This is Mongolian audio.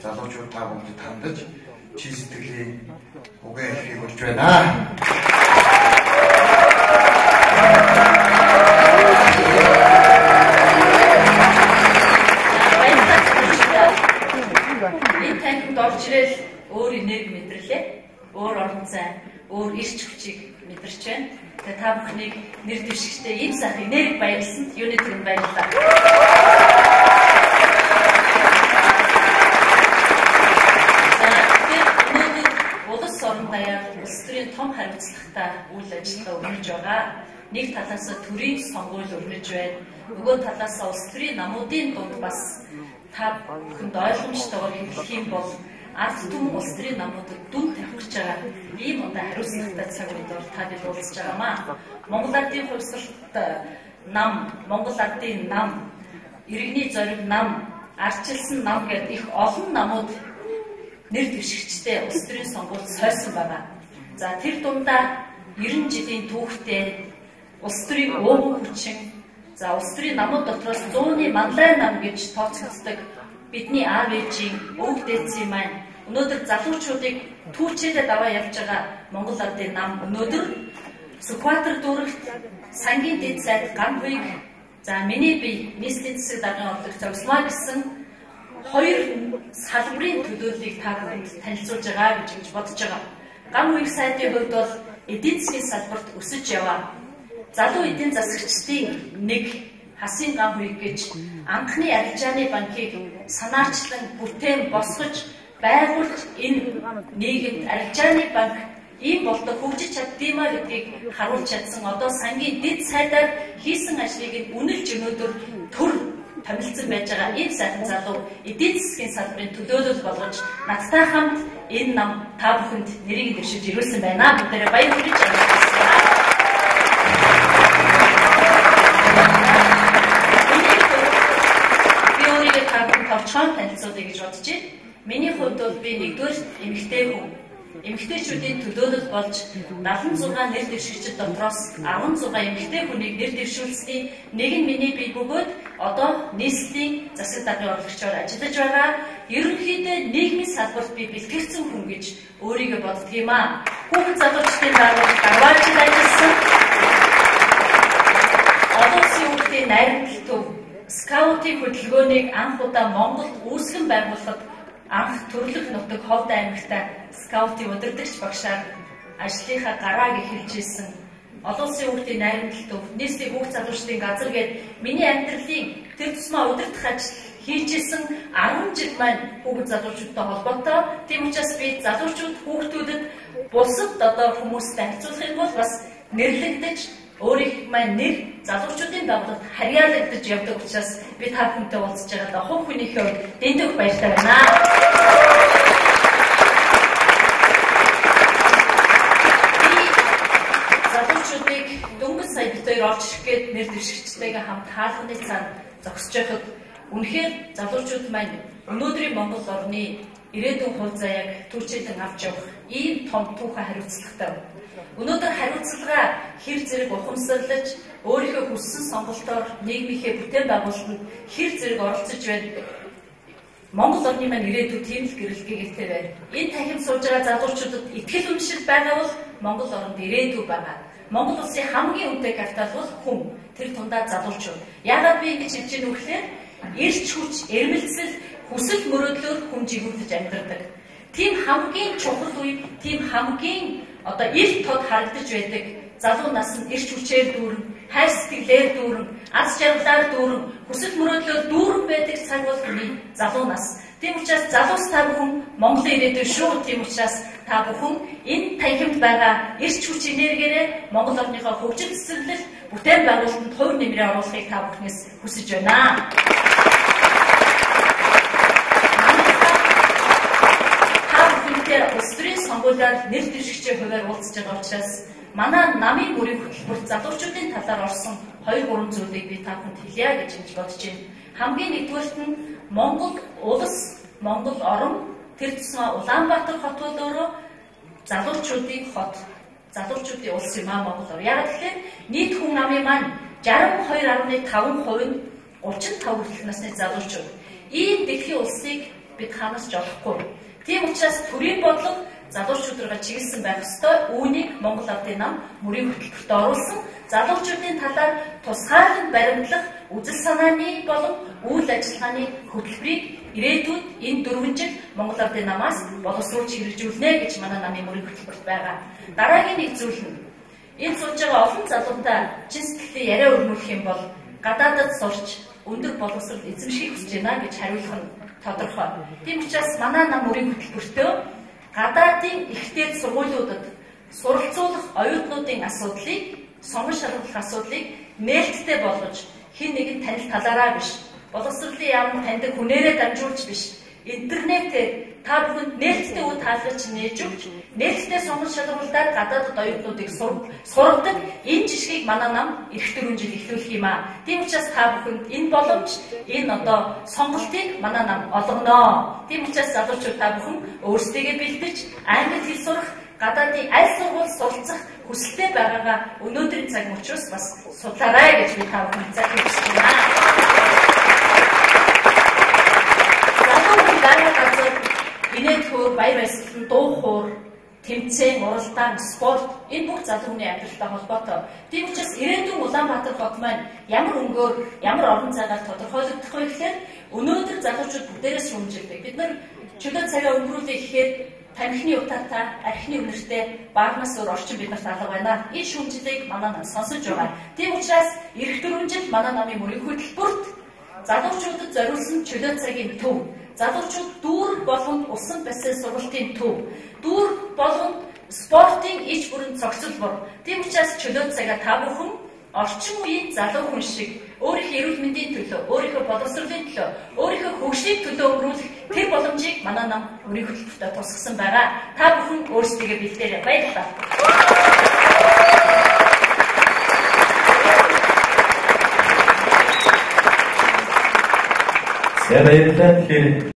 залуучууд та бүгд хандаж чи сэтгэлийн үгээ хэлхийг болж байна. Энэ танхимд орж ирэл өөр энерги мэдрэлээ. Өөр орон зай, өөр ирч хүчийг мэдэрч байна. Тэгээ та бүхнийг нэр дэвшигчтэй ийм сайхан энерги баярлсанд юуны төрөнд баярлалаа. Улс орон даяар улс төрийн том хариуцлагатай үйл ажиллагаа өрнөж байгаа. Нэг талаас төрийн сонгуул өрнөж байна. Нөгөө талаас улс төрийн намуудын дунд бас та бүхэнд ойлгомжтойгоор хэлэх юм бол ард түмэн улс төрийн намуудад дүн тавих гэж байгаа ийм одоо хариуцлагатай цаг үеэр та бид уулзж байгаамаа. Монгол ардын хувьсгалт нам, Монгол ардын нам, иргэний зориг нам, ардчилсан нам гэдэг их олон намууд нэр дэвшигчтэй улс төрийн сонгуульд сойсон байгаа. За тэр дундаа 90 жилийн түүхтэй улс төрийн өвгөн хүчин, за улс төрийн намууд дотроос 100-ны манлай нам гэж тооцогддог бидний аав ээжийн өвөг дээдсийн маань өнөөдөр залуучуудыг түүчээлээд аваа явж байгаа Монгол ардын нам өнөөдөр Сүхбаатар дүүрэгт сангийн дэд сайд Ганбыг, за миний бие нийслэлийн засаг даргын орлогч зогсмаа гэсэн хоёр салбарын төлөөллийг та бүхэнд танилцуулж байгаа гэж бодож байгаа. Ганбыг сайдын хувьд бол эдийн засгийн салбарт өсөж яваа. Залуу эдийн засагчдын нэг Хасын Ганбыг гэж анхны арилжааны банкыг санаачлан бүтээн босгож байгуулж энэ нийгэмд арилжааны банк ийм болдог хөгжиж чаддгиймаа гэдгийг харуулж чадсан одоо сангийн дэд сайдаар хийсэн ажлыг үнэлж өнөөдөр төр томилсон байж байгаа энэ сайхан залуу эдийн засгийн салбарын төлөөлөл болгож надтай хамт энэ нам та бүхэнд нэрийг дэвшиж ирүүлсэн байна. Бүгдээрээ баяр хүргэж байна. Би өөрийгөө та бүхэнд товчхон танилцуулъя гэж бодож байна. Миний хувьд бол би нэгдүгээр эмэгтэй хүн. Эмэгтэйчүүдийн төлөөлөл болж 76 нэр дэвшигчид дотроос 16 эмэгтэй хүнийг нэр дэвшүүлсний нэг нь миний бие бөгөөд одоо нийслэлийн засаг даргын орлогчоор ажиллаж байгаа. Ерөнхийдөө нийгмийн салбарт би бэлтгэгдсэн хүн гэж өөрийгөө боддог юм аа. Хүүхэн залуучдын байгууллагад 10 жил ажилласан. Одоо сүүлийн найрамдал төв скаутын хөдөлгөөнийг анх удаа Монголд үүсгэн байгуулахад анх төрлөх нутаг Ховд аймагта скаутын удирдагч багшаар ажлынхаа гарааг эхэлж ирсэн. Олон улсын хүүхдийн найрамдал төв нийслэлийн хүүхд залуучдын газар гээд миний амьдралын тэр тусмаа удирдах ажил хийж ирсэн 10 жил маань хүүхд залуучуудтай холбоотой. Тийм учраас би залуучууд хүүхдүүдэд бусад одоо хүмүүстэй харьцуулах юм бол бас нэрлэгдэж өөрийнх маань нэр залуучуудын байгууллагад харьяалагдаж явдаг учраас би та бүхэнтэй уулзж байгаа хувь хүнийхээ хувьд дэндүү баяртай байна. Залуучуудыг дөнгөж сая битээр олж ирэх гээд нэр дэвшигчтэйгээ хамт хаалханы цаанд зогсож байхад үнэхээр залуучууд маань өнөөдрийн Монгол орны ирээдүйн хувь заяаг түүчилэн авч явах ийм том түүхэн хариуцлагатай. Өнөөдөр хариуцлага хэр зэрэг ухамсарлаж өөрийнхөө хүссэн сонголтоор нийгмийнхээ бүтээн байгуулалтанд хэр зэрэг оролцож байна. Монгол орны маань ирээдүйд тийм л гэрэлтгээтэй байна. Энэ танхимд сууж байгаа залуучуудад итгэл үнэмшил байгаа бол Монгол оронд ирээдүй байгаа. Монгол улсын хамгийн үнэтэй капитал бол хүн. Тэр тундаа залуучууд. Яагаад би ингэж хэлж байгаа вэ гэхээр эрч хүч, эрмэлзэл, хүсэл мөрөөдлөөр хүн жигүүрлэж амьдардаг. Тийм хамгийн чухал үе, тийм хамгийн одоо ил тод харагдаж байдаг залуу нас нь эрч хүчээр дүүрэн, хайр сэтгэлээр дүүрэн, аз жаргалаар дүүрэн, хүсэл мөрөөдлөөр дүүрэн байдаг цаг бол хүний залуу нас. Тийм учраас залуус та бүхэн Монголын ирээдүй шүү. Тийм учраас та бүхэн энэ танхимд байгаа эрч хүч энергиэрээ Монгол орныхоо хөгжил цэцэрлэл бүтээн байгуулалтанд хувь нэмрээ оруулахыг та бүхнээс хүсэж байна. Улс төрийн сонгуулиар нэр дэвшигчийн хувьар уулзж байгаа учраас манай намын бүрийн хөтөлбөрт залуучуудын талаар орсон 2-3 зүйлийг би та бүхэнд хэлье гэж бодож байна. Хамгийн нэгдүгээрт нь Монгол улс, Монгол орн тэр тусмаа Улаанбаатар хот бол өөрөө залуучуудын хот, залуучуудын улс юм аа Монгол орн. Яг тэгэхээр нийт хүн намын маань 62.5% нь 35 хүртэлх насны залуучууд. Ийм дэлхийн улсыг бид ханаас жолохгүй. Тийм учраас төрийн бодлого залуучуудраа чиглэсэн байх ёстой. Үүнийг Монгол Ардын нам мөрийн хөтөлбөрт оруулсан. Залуучуудын талаар тусгайлан баримтлах үзэл санааны болон үйл ажиллагааны хөтөлбөрийг ирээдүйд энэ 4 жил Монгол Ардын намаас боловсруулж хэрэгжүүлнэ гэж манай намын мөрийн хөтөлбөрт байгаа. Дараагийн нэг зүйл нь энэ сууж байгаа олон залуутай чин сэтгэлийн яриа өрнүүлэх юм бол гадаадд сурч өндөр боловсрол эзэмших хүсэж байна гэж хариулах нь тодорхой. Тийм учраас манай нам мөрийн хөтөлбөртөө гадаадын ихтэй сургуулиудад суралцуулах оюутнуудын асуудлыг, сонгон шалгуулах асуудлыг нээлттэй болгож хэн нэгэн танил талаараа биш, боловсролын яам таньдаг хүнээрээ дамжуулж биш, интернетээр та бүхэнд нээлттэй үйл хаалгач нээж өгч, нээлттэй сонгон шалгуулалтаар гадаадд оюутнуудыг сургадаг энэ жишгийг манай нам эх 4 жил эхлүүлэх юм аа. Тийм учраас та бүхэнд энэ боломж, энэ одоо сонголтыг манай нам олгоноо. Тийм учраас залуучууд та бүхэн өөрсдийгөө бэлдэж, англи хэл сурах, гадаадын аль сургууль суралцах хүсэлтэй байгаагаа өнөөдрийн цаг мөчөөс бас судлаарай гэж би та бүхэнд захиж хүсэж байна. Инээдхүүр, баяр баясгалан, дуу хуур, тэмцээн, уралдаан, спорт энэ бүх залуу хүний амьдралтай холбоотой. Тийм учраас ирээдүйн Улаанбаатар хот маань ямар өнгөөр, ямар орон зайгаар тодорхойлогдох вэ гэхээр өнөөдөр залуучууд бүгдээрээ шүүмжилдэг. Бид нар чөлөө цагаа өнгөрүүлэх гэхээр тамхины утаатай, архины үнэртэй баарнаас өөр орчин биднэрт алга байна. Энэ шүүмжлэлийг манай нам сонсож байгаа. Тийм учраас эх 4 жил манай намын мөрийн хөтөлбөрт залуучуудад зориулсан чөлөө цагийн төв, залуучууд дүүр болгонд усан бассейн сургалтын төв, дүүр болгонд спортын ич бүрэн цогцлбор. Тийм учраас чөлөө цагаа та бүхэн орчин үеийн залуу хүн шиг өөрийнхөө эрүүл мэндийн төлөө, өөрийнхөө боловсролын төлөө, өөрийнхөө хөгжлийн төлөө өнгөрүүлэх тэр боломжийг манай нам мөрийн хөтөлбөртөд тусгасан байгаа. Та бүхэн өөрсдийгөө бэлдээрэй. Баярлалаа. Saya bayarkan